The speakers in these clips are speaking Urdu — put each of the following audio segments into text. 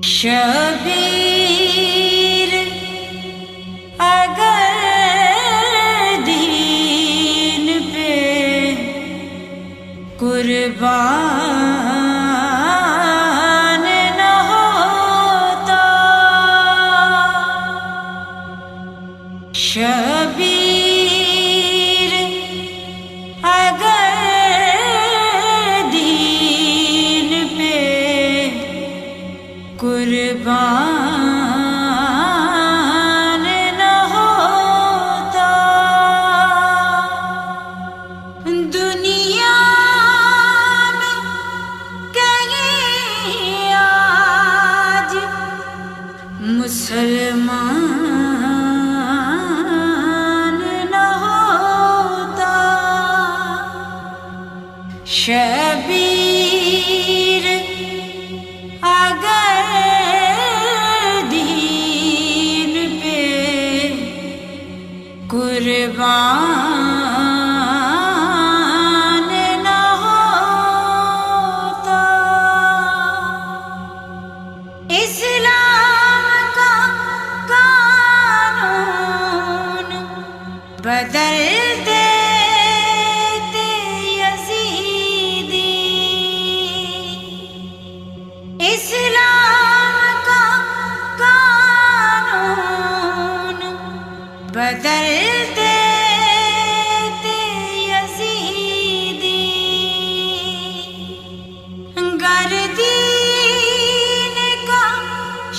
شبیر اگر دین پہ قربان نہ ہوتا، شبیر اگر دین پہ قربان نہ ہوتا، دنیا میں کہیں آج مسلمان نہ ہوتا، شبیر اگر دین پہ قربان نہ ہوتا، اسلام کا قانون بدل دیتے یزیدی، اسلام کا قانون بدل دیتے یزیدی، گر دین کا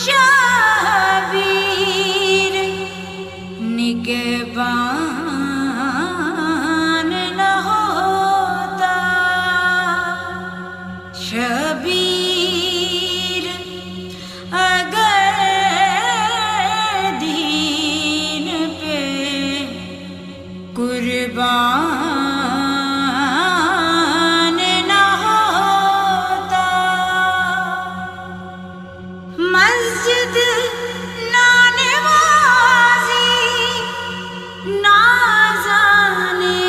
شبیر نگہبان نہ ہوتا، شبیر اگر دین پہ قربان نہ ہوتا، مسجد نہ نوازی نہ جانے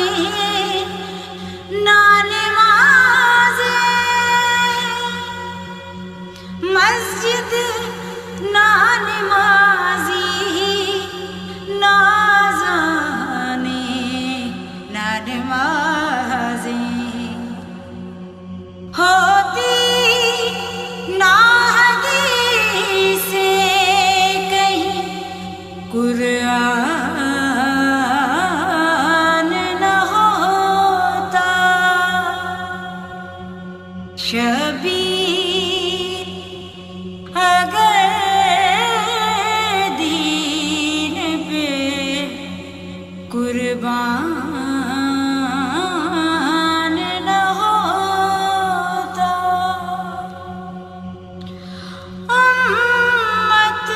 نہ نمازے، مسجد نہ نمازی نہ جانے نہ نمازے، ہوتی نہ حدیث کہیں قرآن نہ ہوتا، شبیر اگر دین پہ قربان نہ ہوتا، امت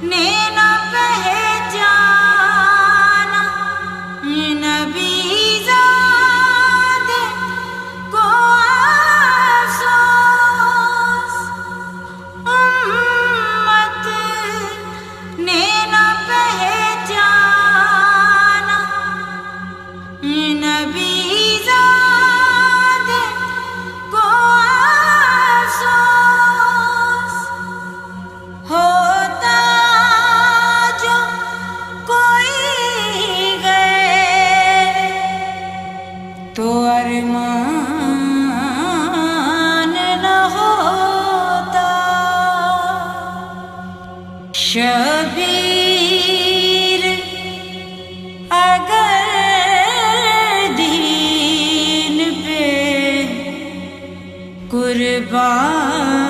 نے نہ پہچانا نبی زادے کو افسوس، امت نے نہ پہچانا نبی زادے کو افسوس، ہوتا جو کوئی غیر تو ارمان نہ ہوتا، شبیر اگر دین پہ قربان